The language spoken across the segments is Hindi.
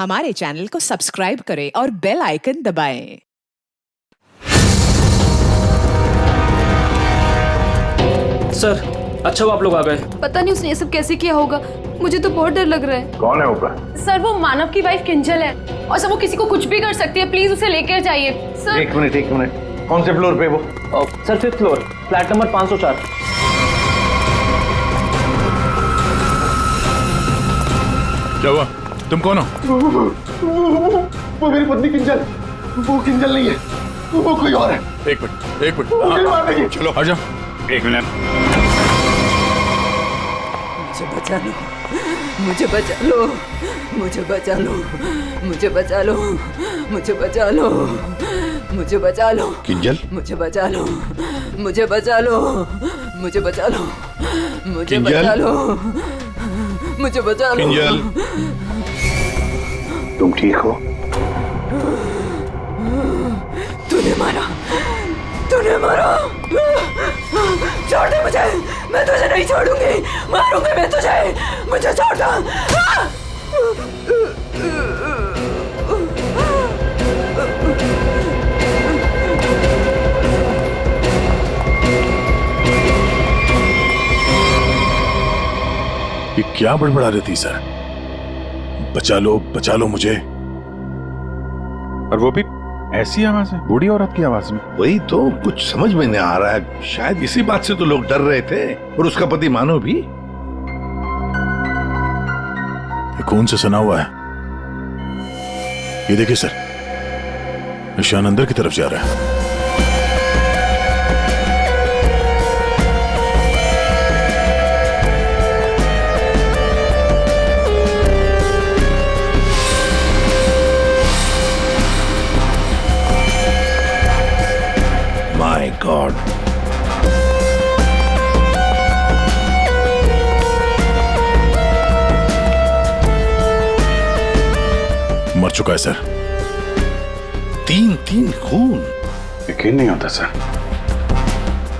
हमारे चैनल को सब्सक्राइब करें और बेल आइकन दबाएं। सर, अच्छा वो आप लोग आ गए। पता नहीं उसने ये सब कैसे किया होगा, मुझे तो बहुत डर लग रहा है। कौन है ऊपर? सर वो मानव की वाइफ किंजल है और सर वो किसी को कुछ भी कर सकती है, प्लीज उसे लेकर जाइए सर। एक मिनट, कौन से फ्लोर पे वो? Sir 5th floor, flat number 504। क्या हुआ? तुम कौन हो? वो मेरी पत्नी किंजल। वो किंजल नहीं है, वो कोई और है। एक मिनट चलो आ जाओ। एक मिनट। मुझे बचा लो, मुझे बचा लो, मुझे बचा लो, मुझे बचा लो, मुझे बचा लो किंजल, मुझे बचा लो, मुझे बचा लो, मुझे बचा लो, मुझे किंजल? बचा लो, मुझे बचा लो। किंजल, तुम ठीक हो? तूने मारा, तूने मारा। छोड़ दे मुझे, मैं तुझे नहीं छोड़ूंगी, मारूंगी मैं तुझे, मुझे छोड़ दो। ये क्या बड़बड़ा रही थी सर? बचा लो मुझे। और वो भी ऐसी आवाज है, बूढ़ी औरत की आवाज में। वही तो कुछ समझ में नहीं आ रहा है। शायद इसी बात से तो लोग डर रहे थे, और उसका पति मानव भी। ये खून से सना हुआ है। ये देखिए सर, निशान अंदर की तरफ जा रहा है। My God. मर चुका है सर। 3 खून। यकीन नहीं होता सर,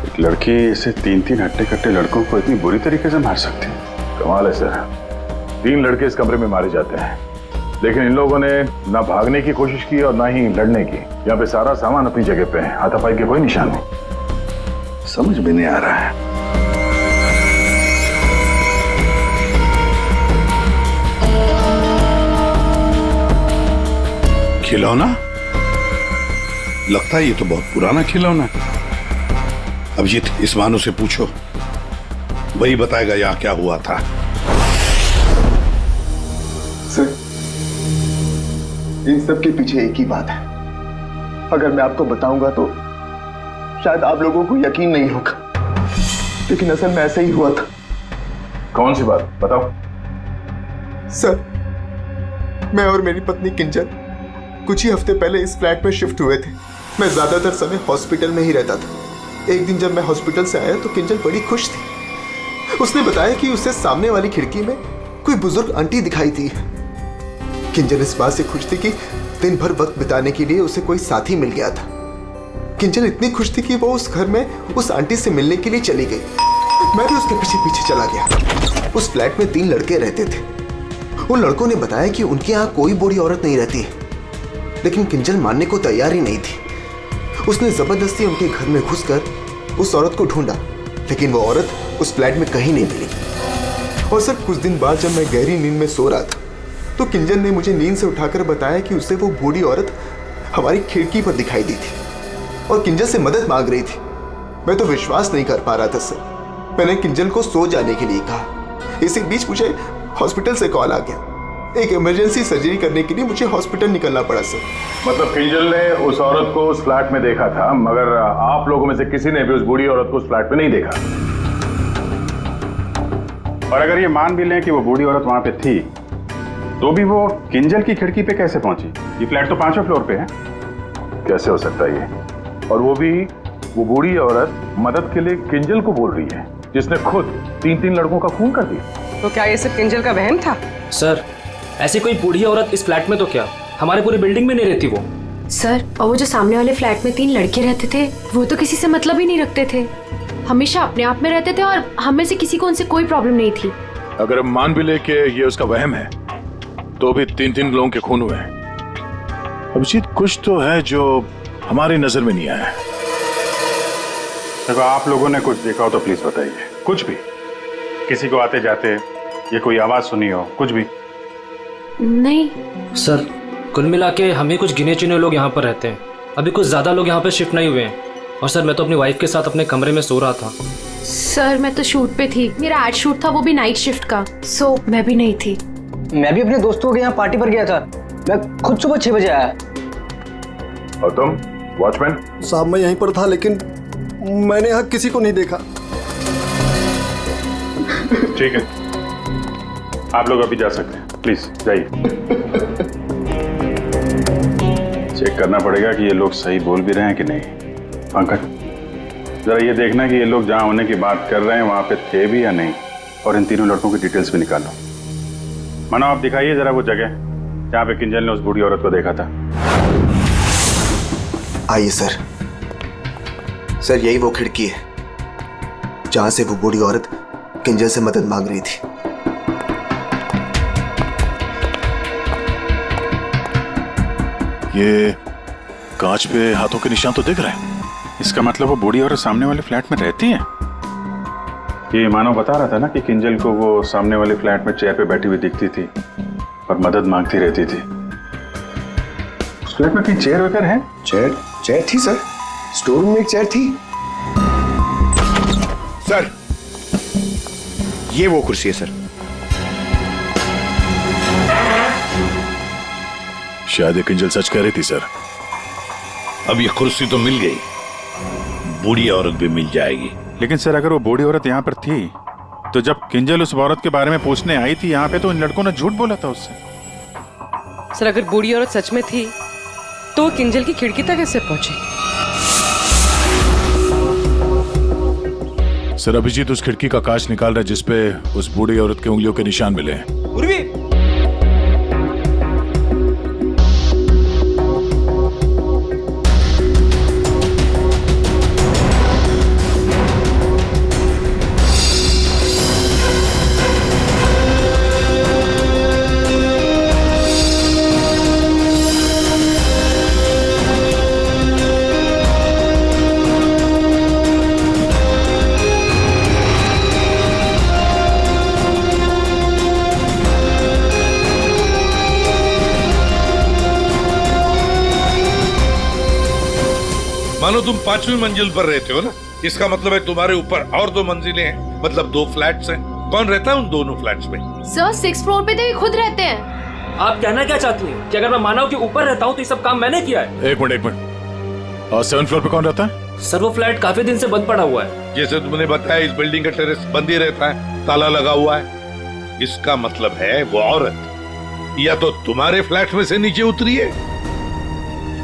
एक लड़की ऐसे 3 हट्टे कट्टे लड़कों को इतनी बुरी तरीके से मार सकती है। कमाल है सर। 3 लड़के इस कमरे में मारे जाते हैं, लेकिन इन लोगों ने ना भागने की कोशिश की और ना ही लड़ने की। यहाँ पे सारा सामान अपनी जगह पे है, हाथापाई के कोई निशान नहीं। समझ में नहीं आ रहा है। खिलौना? लगता है ये तो बहुत पुराना खिलौना है। अभिजीत, इस मानो से पूछो, वही बताएगा यहाँ क्या हुआ था। सर, इन सब के पीछे एक ही बात है। अगर मैं आपको बताऊंगा तो शायद आप लोगों को यकीन नहीं होगा, लेकिन असल में ऐसा ही हुआ था। कौन सी बात बताओ? सर, मैं और मेरी पत्नी किंजल कुछ ही हफ्ते पहले इस फ्लैट में शिफ्ट हुए थे। मैं ज्यादातर समय हॉस्पिटल में ही रहता था। एक दिन जब मैं हॉस्पिटल से आया तो किंजल बड़ी खुश थी। उसने बताया कि उसे सामने वाली खिड़की में कोई बुजुर्ग आंटी दिखाई थी। किंजल इस बात से खुश थी कि दिन भर वक्त बिताने के लिए उसे कोई साथी मिल गया था। किंजल इतनी खुश थी कि वो उस घर में उस आंटी से मिलने के लिए चली गई। मैं भी उसके पीछे पीछे चला गया। उस फ्लैट में 3 लड़के रहते थे। उन लड़कों ने बताया कि उनके यहाँ कोई बूढ़ी औरत नहीं रहती, लेकिन किंजल मानने को तैयार ही नहीं थी। उसने जबरदस्ती उनके घर में घुसकर उस औरत को ढूंढा, लेकिन वो औरत उस फ्लैट में कहीं नहीं मिली। और सर, कुछ दिन बाद जब मैं गहरी नींद में सो रहा था तो किंजल ने मुझे नींद से उठाकर बताया कि उसे वो बूढ़ी औरत हमारी खिड़की पर दिखाई दी थी और किंजल से मदद मांग रही थी। मैं तो विश्वास नहीं कर पा रहा था सर। मैंने किंजल को सो जाने के लिए कहा। इसी बीच मुझे हॉस्पिटल से कॉल आ गया। एक इमरजेंसी सर्जरी करने के लिए मुझे हॉस्पिटल निकलना पड़ा सर। मतलब किंजल ने उस औरत को उस फ्लैट में देखा था, मगर आप लोगों में से किसी ने भी उस बूढ़ी औरत को उस फ्लैट में नहीं देखा। और अगर ये मान भी लें कि वो बूढ़ी औरत वहां पे थी, तो भी वो किंजल की खिड़की पे कैसे पहुंची? ये फ्लैट तो 5वें फ्लोर पे है। कैसे हो सकता है ये? और वो भी वो बूढ़ी औरत मदद के लिए किंजल को बोल रही है, जिसने खुद 3 लड़कों का खून कर दिया। तो क्या ये सब किंजल का वहम था? सर, ऐसी कोई बूढ़ी औरत इस फ्लैट में तो क्या, हमारे पूरी बिल्डिंग में नहीं रहती वो। सर, और वो जो सामने वाले फ्लैट में 3 लड़के रहते थे, वो तो किसी से मतलब ही नहीं रखते थे। हमेशा अपने आप में रहते थे और हम में से किसी को उनसे कोई प्रॉब्लम नहीं थी। अगर हम मान भी ले कि ये उसका वहम है, तो भी 3-3 लोगों के खून हुए हैं। अभिजीत, कुछ तो है जो हमारी नजर में नहीं आया है। देखो, आप लोगों ने कुछ देखा हो तो प्लीज बताइए, कुछ भी, किसी को आते जाते ये कोई आवाज सुनी हो, कुछ भी। नहीं सर, कुल मिला के हम ही कुछ गिने चुने लोग यहाँ पर रहते हैं। अभी कुछ ज्यादा लोग यहाँ पे शिफ्ट नहीं हुए हैं। और सर, मैं तो अपनी वाइफ के साथ अपने कमरे में सो रहा था। सर, मैं तो शूट पे थी, मेरा एड शूट था, वो भी नाइट शिफ्ट का, सो मैं भी नहीं थी। मैं भी अपने दोस्तों के यहाँ पार्टी पर गया था। मैं खुद सुबह 6 बजे आया। और तुम वॉचमैन? साहब, मैं यहीं पर था, लेकिन मैंने यहाँ किसी को नहीं देखा। ठीक है, आप लोग अभी जा सकते हैं, प्लीज जाइए। चेक करना पड़ेगा कि ये लोग सही बोल भी रहे हैं कि नहीं। पंकज, जरा ये देखना कि ये लोग जहां होने की बात कर रहे हैं वहां पे थे भी या नहीं, और इन तीनों लड़कों की डिटेल्स भी निकालो। मानो, आप दिखाइए जरा वो जगह जहां पे किंजल ने उस बूढ़ी औरत को देखा था। आइए सर। सर, यही वो खिड़की है जहां से वो बूढ़ी औरत किंजल से मदद मांग रही थी। ये कांच पे हाथों के निशान तो दिख रहे हैं। इसका मतलब वो बूढ़ी औरत सामने वाले फ्लैट में रहती है। ये मानव बता रहा था ना कि किंजल को वो सामने वाले फ्लैट में चेयर पे बैठी हुई दिखती थी और मदद मांगती रहती थी। उस फ्लैट में कहीं चेयर वगैरह है? चेयर थी सर, स्टोर रूम में एक चेयर थी। सर, ये वो कुर्सी है सर। शायद ये किंजल सच कह रही थी सर। अब ये कुर्सी तो मिल गई, बूढ़ी औरत भी मिल जाएगी। लेकिन सर, अगर वो बूढ़ी औरत यहाँ पर थी तो जब किंजल उस औरत के बारे में पूछने आई थी यहाँ पे, तो इन लड़कों ने झूठ बोला था उससे। सर, अगर बूढ़ी औरत सच में थी तो वो किंजल की खिड़की तक कैसे पहुंची? सर, अभिजीत उस खिड़की का कांच निकाल रहा है जिसपे उस बूढ़ी औरत के उंगलियों के निशान मिले हैं। मानो तुम 5वीं मंजिल पर रहते हो ना, इसका मतलब है तुम्हारे ऊपर और 2 मंजिलें हैं, मतलब 2 फ्लैट्स हैं। कौन रहता है उन दोनों फ्लैट्स में? सर, 6th फ्लोर पे तो ये खुद रहते हैं। आप कहना क्या चाहती हैं कि अगर मैं मानव के ऊपर रहता हूँ तो ये सब काम मैंने किया है? एक मिनट। और 7th फ्लोर पे कौन रहता है? सर, वो फ्लैट काफी दिन से बंद पड़ा हुआ है। जैसे तुमने बताया, इस बिल्डिंग का टेरेस बंद ही रहता है, ताला लगा हुआ है। इसका मतलब है वो औरत या तो तुम्हारे फ्लैट में से नीचे उतरी है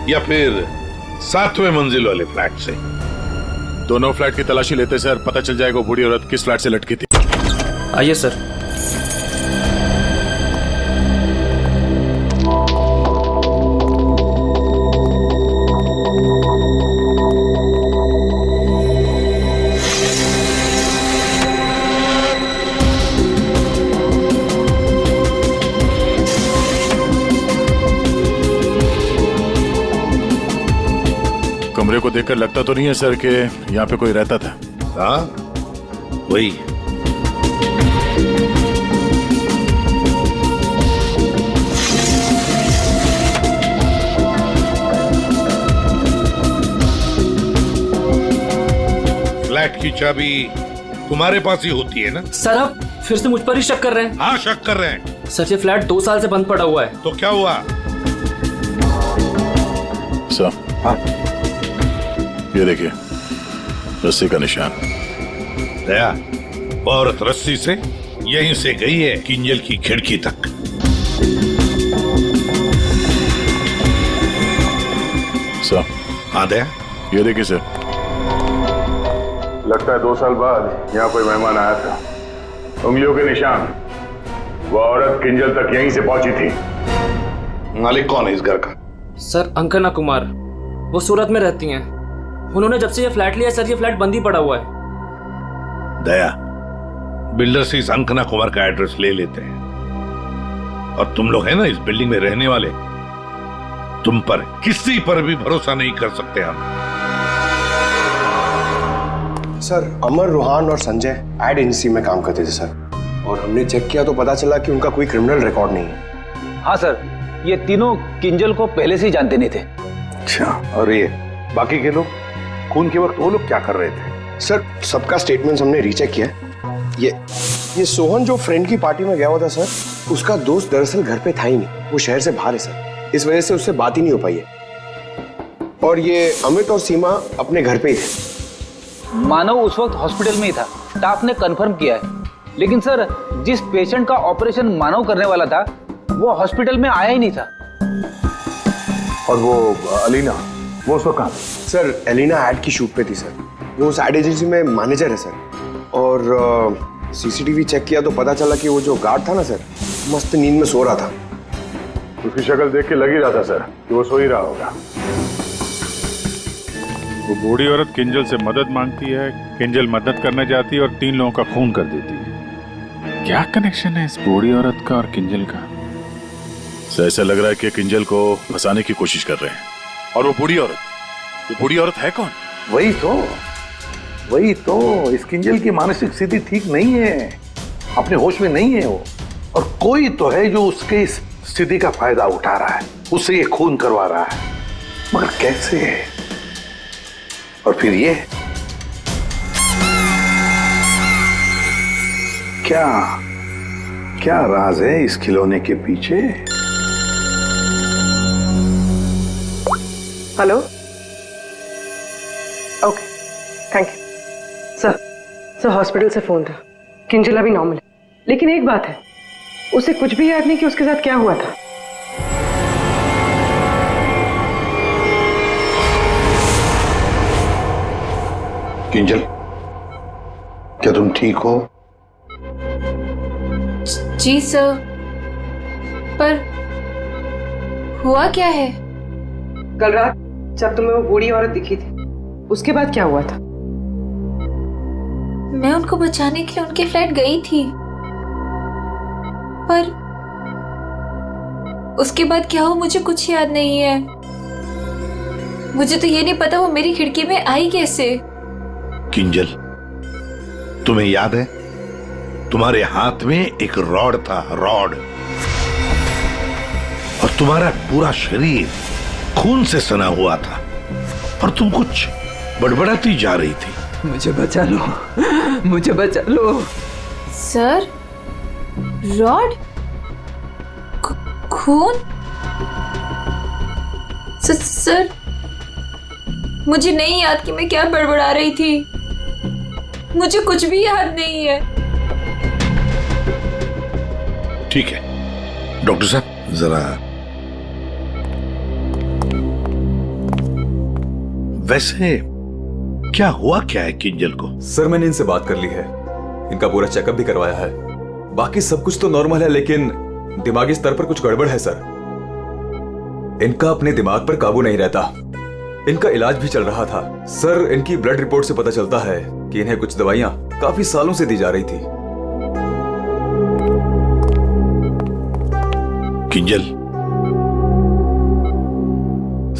या फिर 7वें मंजिल वाले फ्लैट से। दोनों फ्लैट की तलाशी लेते सर, पता चल जाएगा बूढ़ी औरत किस फ्लैट से लटकी थी। आइए सर। कमरे को देखकर लगता तो नहीं है सर कि यहाँ पे कोई रहता था। हाँ, वही। फ्लैट की चाबी तुम्हारे पास ही होती है ना? सर, आप फिर से मुझ पर ही शक कर रहे हैं? हाँ, शक कर रहे हैं। सर, ये फ्लैट 2 साल से बंद पड़ा हुआ है। तो क्या हुआ? सर, हाँ, ये देखिए, रस्सी का निशान। दया, औरत रस्सी से यहीं से गई है किंजल की खिड़की तक। सर, हाँ दया, ये देखिए सर। लगता है 2 साल बाद यहाँ कोई मेहमान आया था। उंगलियों के निशान, वो औरत किंजल तक यहीं से पहुंची थी। मालिक कौन है इस घर का? सर, अंकना कुमार, वो सूरत में रहती हैं। उन्होंने जब से ये फ्लैट लिया सर, ये फ्लैट बंद ही पड़ा हुआ है। दया, बिल्डर से इस अंकना कुमार का एड्रेस ले लेते हैं और तुम लोग हैं ना इस बिल्डिंग में रहने वाले, तुम पर किसी पर भी भरोसा नहीं कर सकते हम। सर, अमर, रोहान और संजय एड एजेंसी में काम करते थे सर, और हमने चेक किया तो पता चला कि उनका कोई क्रिमिनल रिकॉर्ड नहीं है। हाँ सर, ये तीनों किंजल को पहले से ही जानते नहीं थे। अच्छा, और ये बाकी के लोग, खून के वक्त वो लोग क्या कर रहे थे? सर, सबका स्टेटमेंट हमने रीचेक किया। ये सोहन जो फ्रेंड की पार्टी में गया हुआ था सर, उसका दोस्त दरअसल घर पे था ही नहीं, वो शहर से बाहर है सर, इस वजह से उससे बात ही नहीं हो पाई है। और ये अमित और सीमा अपने घर पे ही थे। मानव उस वक्त हॉस्पिटल में ही था, स्टाफ ने कंफर्म किया है। लेकिन सर, जिस पेशेंट का ऑपरेशन मानव करने वाला था वो हॉस्पिटल में आया ही नहीं था। और वो अलीना, वो उस वक्त कहाँ थी? सर, एलिना एड की शूट पे थी सर, वो उस एड एजेंसी में मैनेजर है सर। और सीसीटीवी चेक किया तो पता चला कि वो जो गार्ड था ना सर, मस्त नींद में सो रहा था। उसकी शक्ल देख के लग ही रहा था सर कि वो सो ही रहा होगा। वो बूढ़ी औरत किंजल से मदद मांगती है, किंजल मदद करने जाती है और 3 लोगों का खून कर देती है। क्या कनेक्शन है इस बूढ़ी औरत का और किंजल का? ऐसा लग रहा है कि किंजल को फंसाने की कोशिश कर रहे हैं। और वो बूढ़ी औरत है कौन? वही तो इस किंजल की मानसिक स्थिति ठीक नहीं है, अपने होश में नहीं है वो, और कोई तो है जो उसके इस स्थिति का फायदा उठा रहा है, उससे ये खून करवा रहा है, मगर कैसे? और फिर ये क्या राज है इस खिलौने के पीछे? Hello, okay, thank you. Sir hospital से फोन था, किंजल अभी नॉर्मल है, लेकिन एक बात है, उसे कुछ भी याद नहीं कि उसके साथ क्या हुआ था। किंजल, क्या तुम ठीक हो? जी सर, पर हुआ क्या है? कल रात जब तुम्हें वो बूढ़ी औरत दिखी थी, उसके बाद क्या हुआ था? मैं उनको बचाने के लिए उनके फ्लैट गई थी, पर उसके बाद क्या हुआ मुझे कुछ याद नहीं है। मुझे तो ये नहीं पता वो मेरी खिड़की में आई कैसे। किंजल, तुम्हें याद है तुम्हारे हाथ में एक रॉड था, रॉड, और तुम्हारा पूरा शरीर खून से सना हुआ था, और तुम कुछ बड़बड़ाती जा रही थी। मुझे बचा लो, मुझे बचा लो। सर, रॉड, खून? सर, मुझे नहीं याद कि मैं क्या बड़बड़ा रही थी, मुझे कुछ भी याद नहीं है। ठीक है डॉक्टर साहब, जरा वैसे क्या हुआ क्या है किंजल को? सर, मैंने इनसे बात कर ली है, इनका पूरा चेकअप भी करवाया है, बाकी सब कुछ तो नॉर्मल है, लेकिन दिमागी स्तर पर कुछ गड़बड़ है सर। इनका अपने दिमाग पर काबू नहीं रहता। इनका इलाज भी चल रहा था सर। इनकी ब्लड रिपोर्ट से पता चलता है कि इन्हें कुछ दवाइयां काफी सालों से दी जा रही थी। किंजल,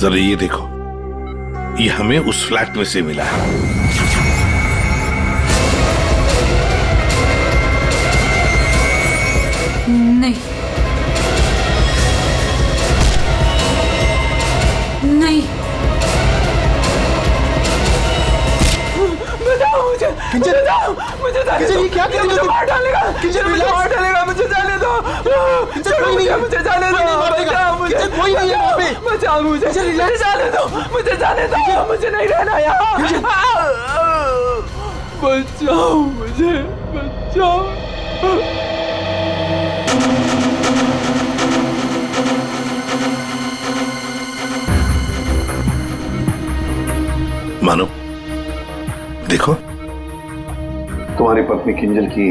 जरा ये देखो, ये हमें उस फ्लैट में से मिला है। नहीं, नहीं, मुझे ये क्या कर रही हो? मार डालेगा, मुझे मार डालेगा, मुझे जाने दो, मुझे जाने दो, कोई नहीं है वहाँ पे, बचाओ मुझे, जाने दो, मुझे जाने दो, मुझे नहीं रहना यहाँ, बचाओ मुझे, बचाओ। मानो, देखो, तुम्हारी पत्नी किंजल की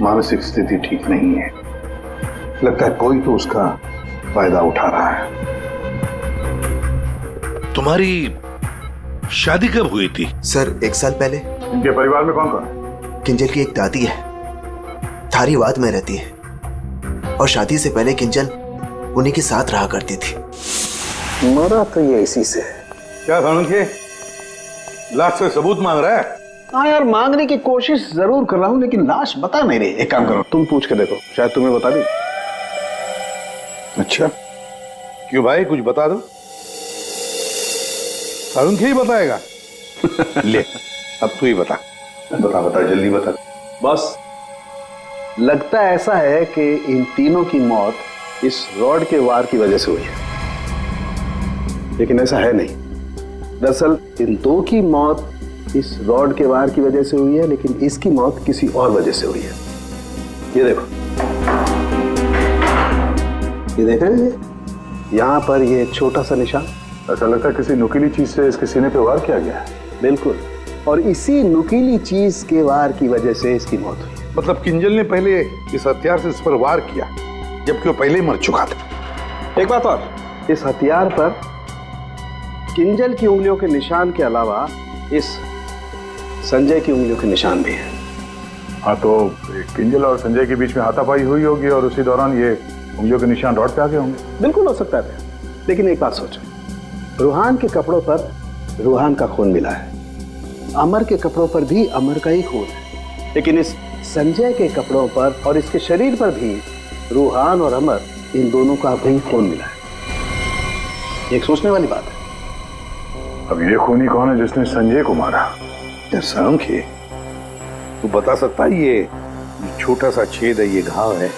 मानसिक स्थिति ठीक नहीं है, लगता है कोई तो उसका फायदा उठा रहा है। तुम्हारी शादी कब हुई थी? सर, 1 साल पहले। इनके परिवार में कौन कौन है? किंजल की एक दादी है, धारीवाद में रहती है, और शादी से पहले किंजल उन्हीं के साथ रहा करती थी। मरा तो ये इसी से है। क्या सालुंखे, लाश से सबूत मांग रहा है? हाँ यार, मांगने की कोशिश जरूर कर रहा हूँ, लेकिन लाश बता नहीं रही। एक काम करो, तुम पूछ के देखो, शायद तुम्हें बता दी। अच्छा, क्यों भाई, कुछ बता दो। सालुंखे ही बताएगा। ले, अब तू ही बता। बता जल्दी बता। बस लगता ऐसा है कि इन तीनों की मौत इस रॉड के वार की वजह से हुई है, लेकिन ऐसा है नहीं। दरअसल इन दो की मौत इस रॉड के वार की वजह से हुई है, लेकिन इसकी मौत किसी और वजह से हुई है। ये देखो, ये देख रहे हैं यहाँ पर ये छोटा सा निशान। ऐसा लगता है किसी नुकीली चीज से इसके सीने पे वार किया गया है। बिल्कुल, और इसी नुकीली चीज के वार की वजह से इसकी मौत हुई। मतलब किंजल ने पहले इस हथियार से इस पर वार किया, जबकि वो पहले ही मर चुका था। एक बात और, इस हथियार पर किंजल की उंगलियों के निशान के अलावा इस संजय की उंगलियों के निशान भी हैं। हाँ, तो किंजल और संजय के बीच में हाथापाई हुई होगी और उसी दौरान ये उंगलियों के निशान रॉड पे आ गए होंगे। बिल्कुल हो सकता है, लेकिन एक बात सोचो, रूहान के कपड़ों पर रूहान का खून मिला है, अमर के कपड़ों पर भी अमर का ही खून है, लेकिन इस संजय के कपड़ों पर और इसके शरीर पर भी रूहान और अमर, इन दोनों का भी खून मिला है। एक सोचने वाली बात है। अब ये खूनी कौन है जिसने संजय को मारा? सालुंखे, तू बता सकता है ये छोटा सा छेद है, ये घाव है,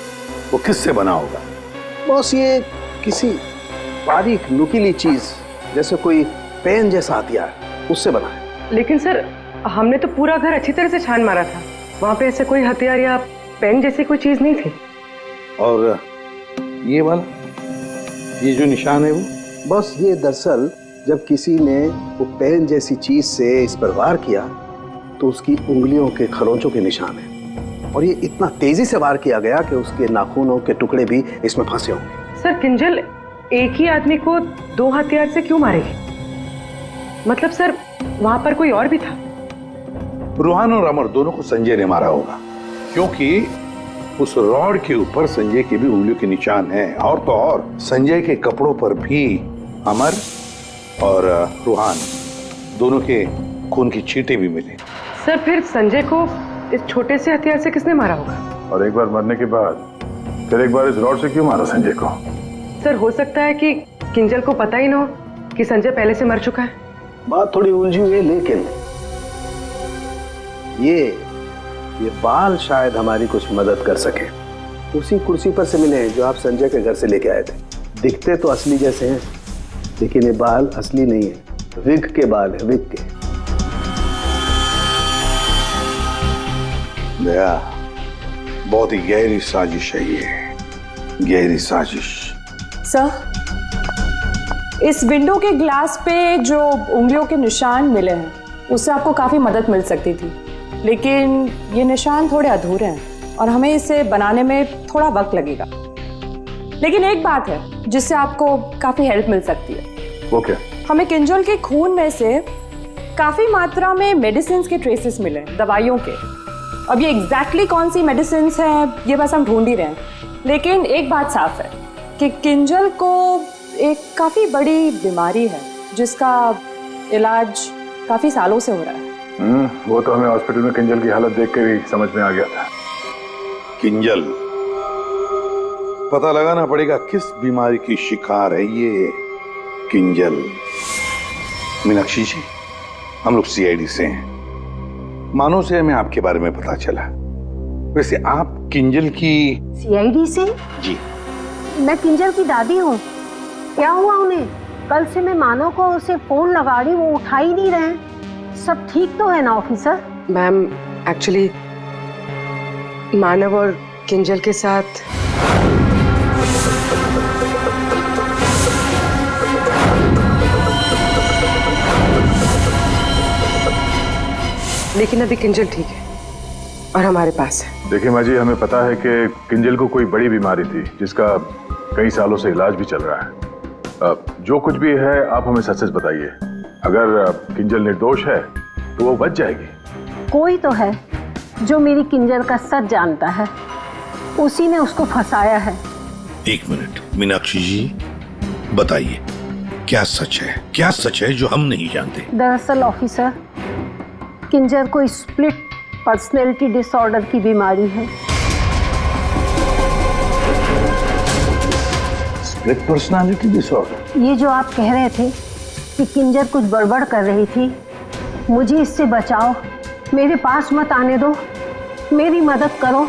वो किससे बना होगा? बॉस, ये किसी बारीक नुकीली चीज जैसे कोई पेन जैसा हथियार, उससे बना है। लेकिन सर, हमने तो पूरा घर अच्छी तरह से छान मारा था, वहां पे ऐसे कोई हथियार या पेन जैसी कोई चीज नहीं थी। और ये वाला, ये जो निशान है वो? बस ये दरअसल जब किसी ने वो पेन जैसी चीज से इस पर वार किया तो उसकी उंगलियों के खरोंचों के निशान है, और ये इतना तेजी से वार किया गया कि उसके नाखूनों के टुकड़े भी इसमें फंसे होंगे। सर, किंजल एक ही आदमी को दो हथियार से क्यों मारेगी? मतलब सर, वहां पर कोई और भी था? रूहान और अमर दोनों को संजय ने मारा होगा, क्योंकि उस रॉड के ऊपर संजय की भी उंगलियों के निशान हैं, और तो और संजय के कपड़ों पर भी अमर और रूहान दोनों के खून की छींटे भी मिले। सर, फिर संजय को इस छोटे से हथियार से किसने मारा होगा? और एक बार मरने के बाद फिर एक बार इस रॉड से क्यों मारा संजय को? सर, हो सकता है कि किंजल को पता ही ना हो कि संजय पहले से मर चुका है। बात थोड़ी उलझी हुई है, लेकिन ये बाल शायद हमारी कुछ मदद कर सके। उसी कुर्सी पर से मिले हैं जो आप संजय के घर से लेके आए थे। दिखते तो असली जैसे हैं, लेकिन ये बाल असली नहीं है, विग के बाल है, विग के। दया, बहुत ही गहरी साजिश है ये, गहरी साजिश। सर, इस विंडो के ग्लास पे जो उंगलियों के निशान मिले हैं उससे आपको काफ़ी मदद मिल सकती थी, लेकिन ये निशान थोड़े अधूरे हैं और हमें इसे बनाने में थोड़ा वक्त लगेगा। लेकिन एक बात है जिससे आपको काफ़ी हेल्प मिल सकती है। वो क्या? हमें किंजल के खून में से काफ़ी मात्रा में मेडिसिन के ट्रेसेस मिले, दवाइयों के। अब ये एग्जैक्टली कौन सी मेडिसिन हैं ये बस हम ढूंढ ही रहे हैं, लेकिन एक बात साफ है कि किंजल को एक काफ़ी बड़ी बीमारी है जिसका इलाज काफ़ी सालों से हो रहा है। वो तो हमें हॉस्पिटल में किंजल की हालत देख कर ही समझ में आ गया था। किंजल, पता लगाना पड़ेगा किस बीमारी की शिकार है ये किंजल। मीनाक्षी जी, हम लोग सीआईडी से हैं, मानो से हमें आपके बारे में पता चला। वैसे आप किंजल की? सीआईडी से? जी। मैं किंजल की दादी हूँ। क्या हुआ उन्हें? कल से मैं मानव को उसे फोन लगा रही, वो उठा ही नहीं रहे। सब ठीक तो है ना ऑफिसर? मैम, एक्चुअली मानव और किंजल के साथ लेकिन अभी किंजल ठीक है और हमारे पास है। देखिए माँ जी, हमें पता है कि किंजल को कोई बड़ी बीमारी थी जिसका कई सालों से इलाज भी चल रहा है। जो कुछ भी है आप हमें सच सच बताइए। अगर किंजल निर्दोष है तो वो बच जाएगी। कोई तो है जो मेरी किंजल का सच जानता है, उसी ने उसको फंसाया है। एक मिनट मीनाक्षी जी, बताइए क्या सच है जो हम नहीं जानते? दरअसल ऑफिसर, किंजर को स्प्लिट पर्सनैलिटी डिसऑर्डर की बीमारी है। Split personality disorder? ये जो आप कह रहे थे कि किंजर कुछ गड़बड़ कर रही थी, मुझे इससे बचाओ, मेरे पास मत आने दो, मेरी मदद करो।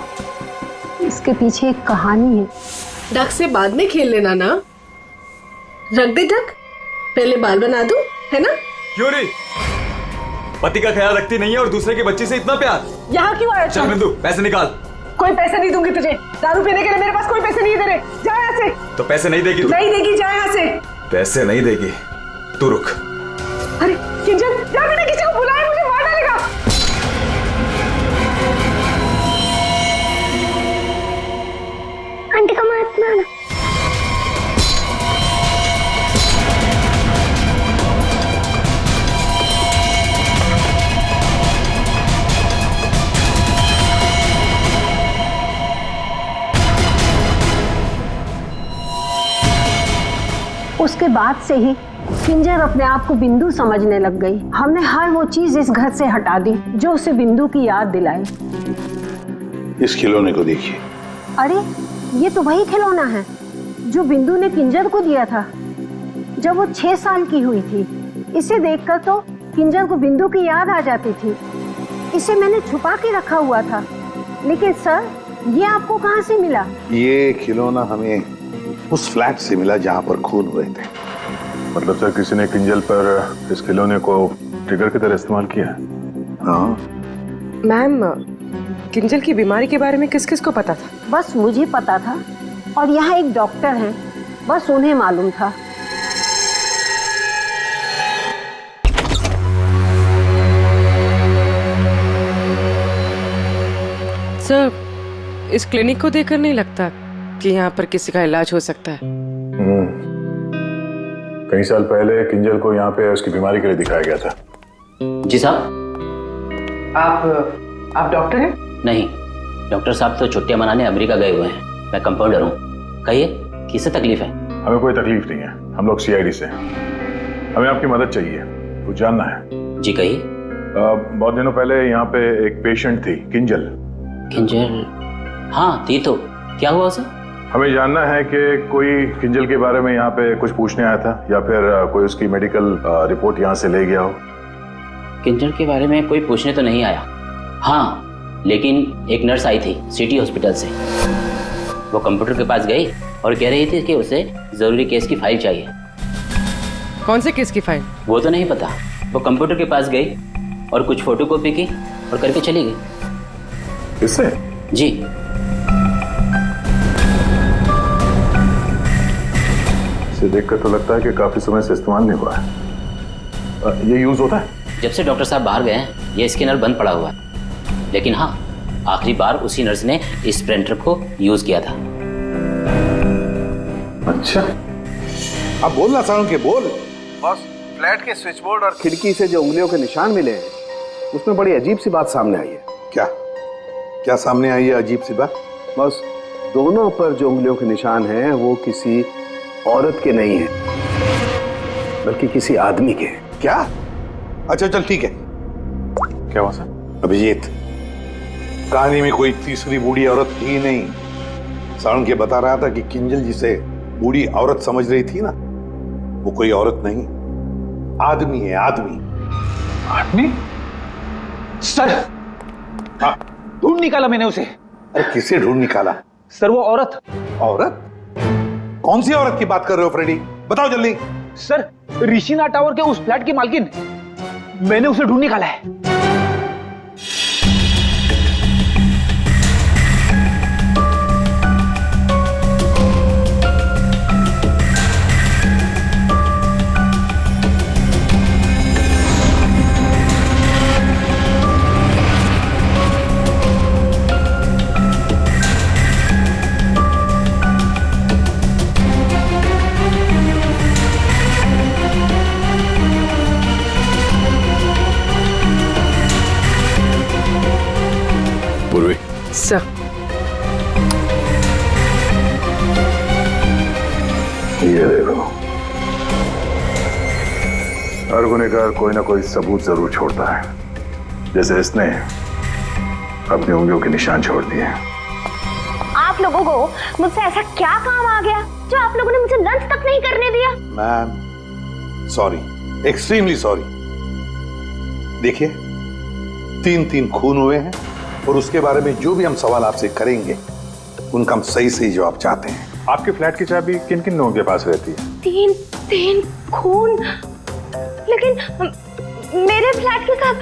इसके पीछे एक कहानी है। ढक से बाद में खेल लेना ना, रख दे ढक, पहले बाल बना दो, है ना? क्यों नहीं? पति का ख्याल रखती नहीं है और दूसरे के बच्चे से इतना प्यार। यहाँ क्यों आया? चल बिंदु, पैसे निकाल। कोई पैसे नहीं दूंगी तुझे, दारू पीने के लिए मेरे पास कोई पैसे नहीं दे रहे। जा यहाँ से। तो पैसे नहीं देगी तू? नहीं देगी, जा यहाँ से। पैसे नहीं देगी, तू रुक। अरे किंजल, जा, मैंने किसी को बुलाया, मुझे मार डालेगा। आंटी का मत मारना। उसके बाद से ही किंजर अपने आप को बिंदु समझने लग गई। हमने हर वो चीज इस घर से हटा दी जो उसे बिंदु की याद दिलाए। इस खिलौने को देखिए। अरे ये तो वही खिलौना है जो बिंदु ने किंजर को दिया था जब वो 6 साल की हुई थी। इसे देखकर तो किंजर को बिंदु की याद आ जाती थी। इसे मैंने छुपा के रखा हुआ था। लेकिन सर, ये आपको कहाँ से मिला? ये खिलौना हमें उस फ्लैट से मिला जहाँ पर खून हुए थे। मतलब सर, किसी ने किंजल पर इस खिलौने को ट्रिगर की तरह इस्तेमाल किया? हाँ मैम, किंजल की बीमारी के बारे में किस किस को पता था? बस मुझे पता था और यहाँ एक डॉक्टर हैं, बस उन्हें मालूम था। सर, इस क्लिनिक को देखकर नहीं लगता कि यहाँ पर किसी का इलाज हो सकता है। कई साल पहले किंजल को यहाँ पे उसकी बीमारी के लिए दिखाया गया था। जी साहब। आप डॉक्टर हैं? नहीं, डॉक्टर साहब तो छुट्टियां मनाने अमेरिका गए हुए हैं। मैं कंपाउंडर हूँ। कहिए, किससे तकलीफ है? हमें कोई तकलीफ नहीं है, हम लोग CID से हैं। हमें आपकी मदद चाहिए, कुछ जानना है। जी कहिए। बहुत दिनों पहले यहाँ पे एक पेशेंट थी, किंजल। किंजल? हाँ थी तो, क्या हुआ उसे? हमें जानना है कि कोई किंजल के बारे में यहाँ पे कुछ पूछने आया था या फिर कोई उसकी मेडिकल रिपोर्ट यहाँ से ले गया हो। किंजल के बारे में कोई पूछने तो नहीं आया। हाँ, लेकिन एक नर्स आई थी सिटी हॉस्पिटल से। वो कंप्यूटर के पास गई और कह रही थी कि उसे जरूरी केस की फाइल चाहिए। कौन से केस की फाइल? वो तो नहीं पता। वो कंप्यूटर के पास गई और कुछ फोटोकॉपी की और करके चली गई। किससे? जी। इसे देखकर तो लगता है कि काफी समय से इस्तेमाल नहीं हुआ है। ये यूज होता है? जब से डॉक्टर साहब बाहर गए हैं ये स्कैनर बंद पड़ा हुआ है। लेकिन हाँ, आखिरी बार उसी नर्स ने इस प्रिंटर को यूज किया था। अच्छा, अब बोलना सारुण के बोल। बॉस, फ्लैट के स्विच बोर्ड और खिड़की से जो उंगलियों के निशान मिले हैं उसमें बड़ी अजीब सी बात सामने आई है। क्या क्या सामने आई है अजीब सी बात? बस, दोनों पर जो उंगलियों के निशान हैं वो किसी औरत के नहीं है बल्कि किसी आदमी के। क्या? अच्छा चल ठीक है। क्या हुआ सर? अभिजीत, कहानी में कोई तीसरी बूढ़ी औरत थी नहीं। सारुण के बता रहा था कि किंजल जिसे बूढ़ी औरत समझ रही थी ना, वो कोई औरत नहीं, आदमी है, आदमी। आदमी? सर, हाँ, ढूंढ निकाला मैंने उसे। अरे किसे ढूंढ निकाला? सर वो औरत। औरत? कौन सी औरत की बात कर रहे हो फ्रेडी? बताओ जल्दी। सर, ऋषिना टावर के उस फ्लैट की मालकिन, मैंने उसे ढूंढ निकाला है। देखो, हर गुनहगार कोई ना कोई सबूत जरूर छोड़ता है, जैसे इसने अपनी उंगलियों के निशान छोड़ दिए। आप लोगों को मुझसे ऐसा क्या काम आ गया जो आप लोगों ने मुझे लंच तक नहीं करने दिया? Ma'am sorry, extremely sorry. देखिए, 3 खून हुए हैं और उसके बारे में जो भी हम सवाल आपसे करेंगे उनका हम सही सही जवाब चाहते हैं। आपके फ्लैट की चाबी किन किन लोगों के पास रहती है? 3 खून, लेकिन मेरे फ्लैट के साथ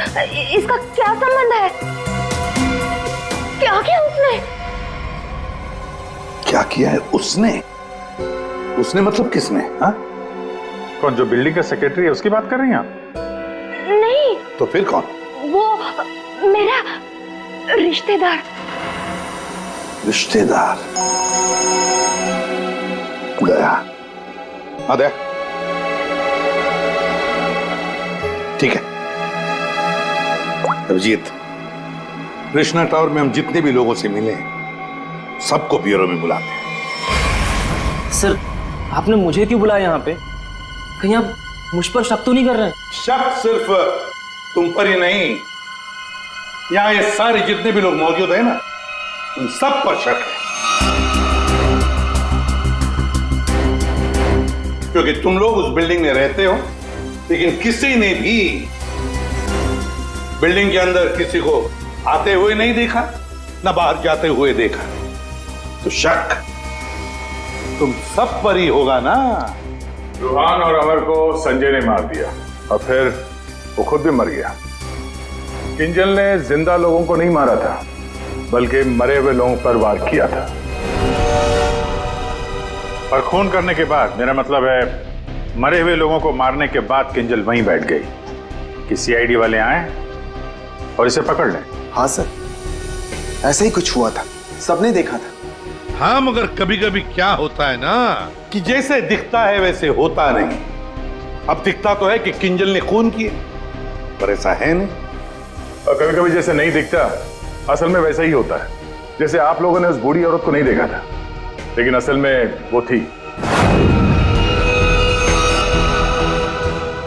इसका क्या संबंध है? क्या किया उसने? क्या किया है उसने? उसने मतलब किसने? हाँ? कौन, जो बिल्डिंग का सेक्रेटरी है उसकी बात कर रही हैं आप? नहीं। तो फिर कौन? वो मेरा रिश्तेदार। रिश्तेदार गया। आदे ठीक है अभिजीत, कृष्णा टावर में हम जितने भी लोगों से मिले सबको ब्यूरो में बुलाते हैं। सर, आपने मुझे क्यों बुलाया यहाँ पे? कहीं आप मुझ पर शक तो नहीं कर रहे हैं? शक सिर्फ तुम पर ही नहीं, यहाँ ये सारे जितने भी लोग मौजूद हैं ना, उन सब पर शक है। क्योंकि तुम लोग उस बिल्डिंग में रहते हो, लेकिन किसी ने भी बिल्डिंग के अंदर किसी को आते हुए नहीं देखा, ना बाहर जाते हुए देखा। तो शक तुम सब पर ही होगा ना। रूहान और अमर को संजय ने मार दिया और फिर वो खुद भी मर गया। किंजल ने जिंदा लोगों को नहीं मारा था, बल्कि मरे हुए लोगों पर वार किया था। और खून करने के बाद, मेरा मतलब है मरे हुए लोगों को मारने के बाद किंजल वहीं बैठ गई कि सीआईडी वाले आए और इसे पकड़ लें। हाँ सर, ऐसे ही कुछ हुआ था, सबने देखा था। हाँ, मगर कभी कभी क्या होता है ना कि जैसे दिखता है वैसे होता नहीं। अब दिखता तो है कि किंजल ने खून किए, पर ऐसा है नहीं। और कभी कभी जैसे नहीं दिखता, असल में वैसा ही होता है। जैसे आप लोगों ने उस बूढ़ी औरत को नहीं देखा था, लेकिन असल में वो थी।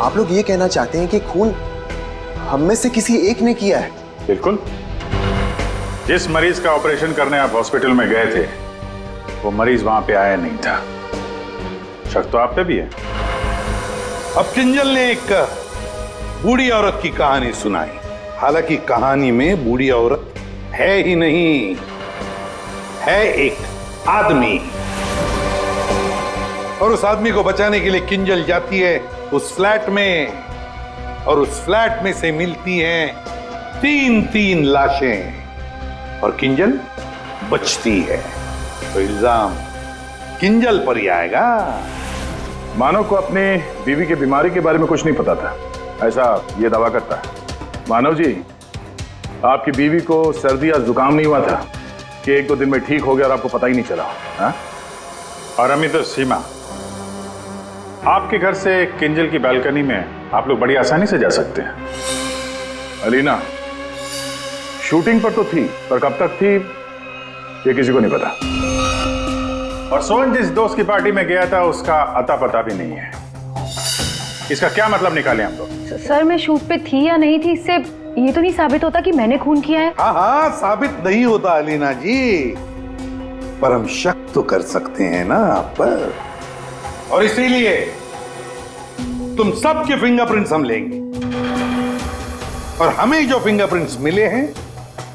आप लोग ये कहना चाहते हैं कि खून हम में से किसी एक ने किया है? बिल्कुल। जिस मरीज का ऑपरेशन करने आप हॉस्पिटल में गए थे, वो मरीज वहां पे आया नहीं था। शक तो आप पे भी है। अब किंजल ने एक बूढ़ी औरत की कहानी सुनाई, हालांकि कहानी में बूढ़ी औरत है ही नहीं, है एक आदमी। और उस आदमी को बचाने के लिए किंजल जाती है उस फ्लैट में, और उस फ्लैट में से मिलती हैं 3 लाशें, और किंजल बचती है। तो इल्जाम किंजल पर ही आएगा। मानव को अपने बीवी की बीमारी के बारे में कुछ नहीं पता था, ऐसा ये दावा करता है। मानव जी, आपकी बीवी को सर्दी या जुकाम नहीं हुआ था कि 1-2 दिन में ठीक हो गया और आपको पता ही नहीं चला? हा? और अमित, सीमा, आपके घर से किंजल की बालकनी में आप लोग बड़ी आसानी से जा सकते हैं। अलीना शूटिंग पर तो थी, पर कब तक थी ये किसी को नहीं पता। और सोहन जिस दोस्त की पार्टी में गया था उसका अता पता भी नहीं है। इसका क्या मतलब निकाले हम लोग? सर, मैं शूट पे थी या नहीं थी, इससे ये तो नहीं साबित होता कि मैंने खून किया है। हाँ हाँ, साबित नहीं होता अलीना जी, पर हम शक तो कर सकते हैं ना आप पर। और इसीलिए तुम सबके फिंगरप्रिंट्स हम लेंगे, और हमें जो फिंगरप्रिंट्स मिले हैं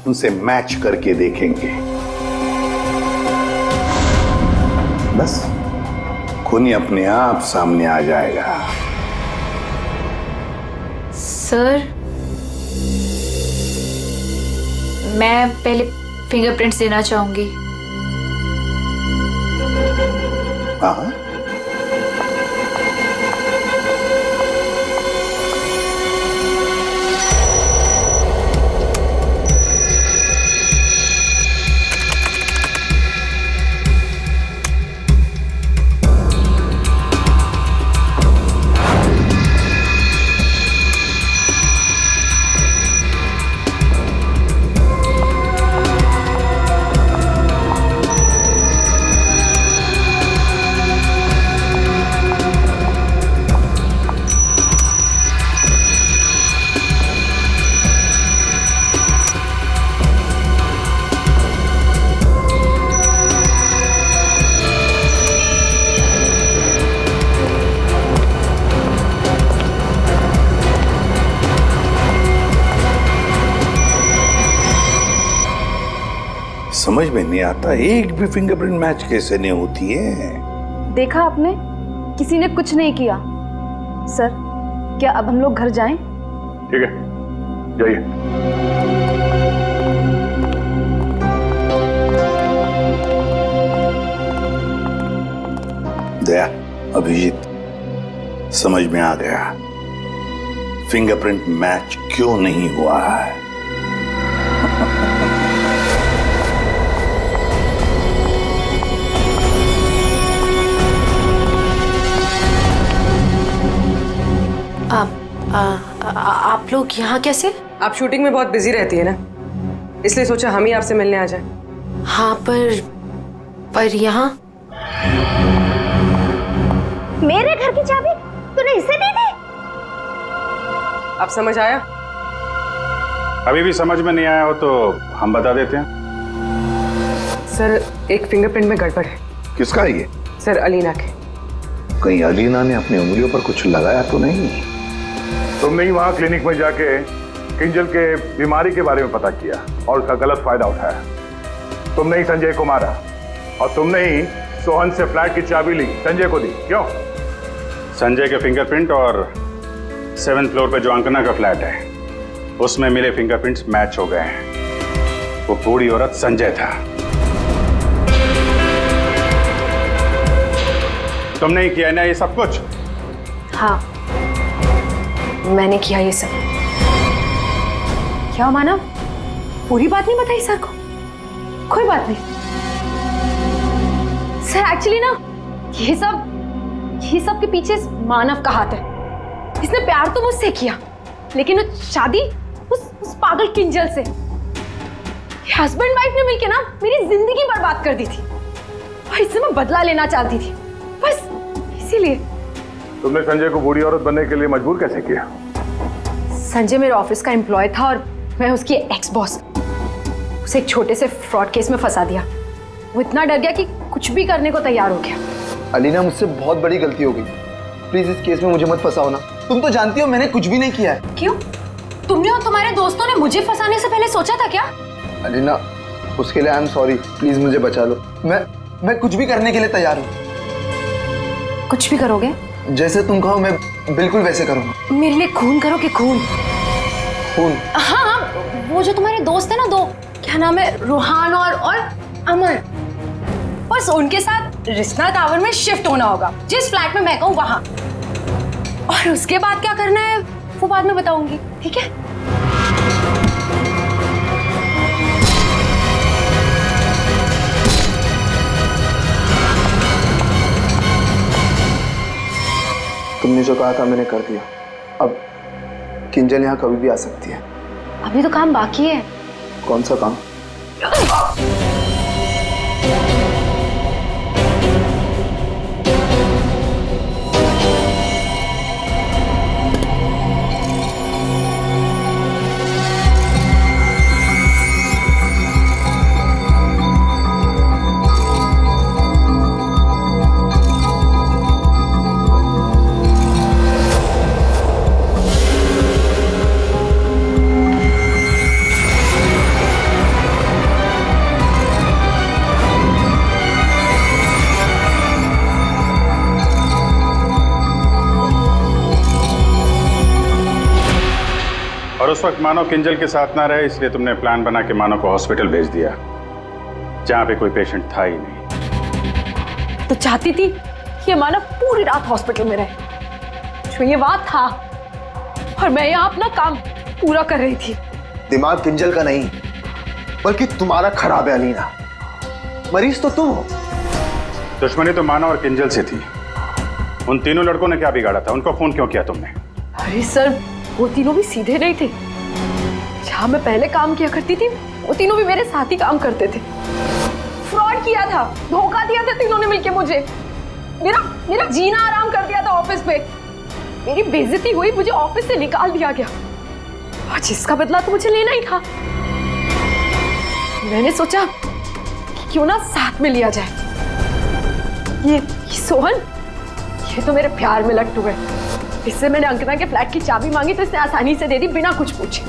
उनसे मैच करके देखेंगे। बस खूनी अपने आप सामने आ जाएगा। सर, मैं पहले फिंगरप्रिंट्स देना चाहूंगी। हाँ, समझ में नहीं आता, एक भी फिंगरप्रिंट मैच कैसे नहीं होती है। देखा आपने, किसी ने कुछ नहीं किया। सर, क्या अब हम लोग घर जाएं? ठीक है, जाइए। दया, अभिजीत, समझ में आ गया फिंगरप्रिंट मैच क्यों नहीं हुआ है। आप लोग यहाँ कैसे? आप शूटिंग में बहुत बिजी रहती है ना, इसलिए सोचा हम ही आपसे मिलने आ जाएं। हाँ, पर यहाँ मेरे घर की चाबी तूने इसे दी थी? अब समझ आया? अभी भी समझ में नहीं आया हो तो हम बता देते हैं। सर, एक फिंगरप्रिंट में गड़बड़ है। किसका ये? सर, अलीना के। कहीं अलीना ने अपनी उंगलियों पर कुछ लगाया तो नहीं? तुमने ही वहां क्लिनिक में जाके किंजल के बीमारी के बारे में पता किया और उसका गलत फायदा उठाया। तुमने ही संजय को मारा और तुमने ही सोहन से फ्लैट की चाबी ली, संजय को दी। क्यों? संजय के फिंगरप्रिंट और 7th फ्लोर पे जो अंकना का फ्लैट है उसमें मिले फिंगरप्रिंट्स मैच हो गए हैं। वो बूढ़ी औरत संजय था। तुमने ही किया ना ये सब कुछ? हाँ, मैंने किया ये सब। क्या मानव, पूरी बात नहीं बताई सर को? कोई बात नहीं सर, एक्चुअली ना ये सब के पीछे मानव का हाथ है। इसने प्यार तो मुझसे किया, लेकिन वो शादी उस पागल किंजल से। हस्बैंड वाइफ ने मिलकर ना मेरी जिंदगी बर्बाद कर दी थी और इससे मैं बदला लेना चाहती थी, बस इसीलिए। तुमने संजय को बूढ़ी औरत बनने के लिए मजबूर कैसे किया? संजय मेरे ऑफिस का एम्प्लॉय था और मैं उसकी एक्स बॉस। उसे एक छोटे से फ्रॉड केस में फंसा दिया। वो इतना डर गया कि कुछ भी करने को तैयार हो गया। अलीना, मुझसे बहुत बड़ी गलती हो गई, प्लीज इस केस में मुझे मत फंसाओ ना। तुम तो जानती हो मैंने कुछ भी नहीं किया है। क्यों? तुमने और तुम्हारे दोस्तों ने मुझे फंसाने से पहले सोचा था क्या? अलीना, उसके लिए आई एम सॉरी, प्लीज मुझे बचा लो। मैं कुछ भी करने के लिए तैयार हूँ। कुछ भी करोगे? जैसे तुम कहो मैं बिल्कुल वैसे करूँगा। मेरे लिए खून करोगे? खून? खून? हाँ, वो जो तुम्हारे दोस्त है ना, दो, क्या नाम है, रोहान और अमर, बस उनके साथ रिश्ता टावर में शिफ्ट होना होगा, जिस फ्लैट में मैं कहूँ वहां। और उसके बाद क्या करना है वो बाद में बताऊंगी, ठीक है? तुमने जो कहा था मैंने कर दिया। अब किंजल यहाँ कभी भी आ सकती है। अभी तो काम बाकी है। कौन सा काम? और उस वक्त मानव किंजल के साथ ना रहे, इसलिए तुमने प्लान बना के मानव को हॉस्पिटल भेज दिया जहां पे कोई पेशेंट था ही नहीं। तो चाहती थी कि मानव पूरी रात हॉस्पिटल में रहे, जो ये बात था, और मैं यहाँ अपना काम पूरा कर रही थी। दिमाग किंजल का नहीं बल्कि तुम्हारा खराब है अलीना। मरीज तो तुम हो। दुश्मनी तो मानव और किंजल से थी। उन तीनों लड़कों ने क्या बिगाड़ा था? उनको फोन क्यों किया तुमने? अरे सर, वो तीनों भी सीधे नहीं थे। जहां मैं पहले काम किया करती थी वो तीनों भी मेरे साथ ही काम करते थे। फ्रॉड किया था, धोखा दिया था तीनों ने मिलके मुझे। मेरा जीना आराम कर दिया था ऑफिस पे। मेरी बेइज्जती हुई, मुझे ऑफिस से निकाल दिया गया, और जिसका बदला तो मुझे लेना ही था। मैंने सोचा कि क्यों ना साथ में लिया जाए। ये सोहन, ये तो मेरे प्यार में लट्टू है। इससे मैंने अंकिता के फ्लैट की चाबी मांगी तो इसने आसानी से दे दी, बिना कुछ पूछे।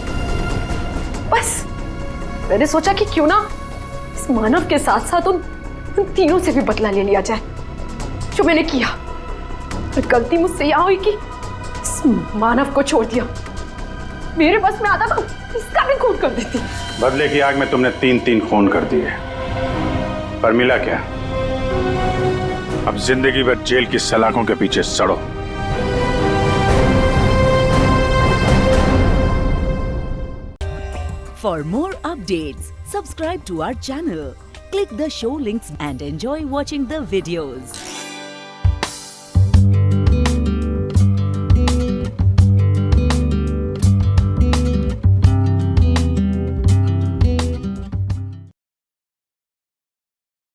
बस मैंने सोचा कि क्यों ना इस मानव के साथ साथ उन तीनों से भी बदला ले लिया जाए जो मैंने किया। और गलती मुझसे यह हुई कि इस मानव को छोड़ दिया। मेरे बस में आता तो इसका भी खून कर देती। बदले की आग में तुमने 3 खून कर दिए, पर मिला क्या? अब जिंदगी भर जेल की सलाखों के पीछे सड़ो। For more updates, subscribe to our channel, click the show links and enjoy watching the videos.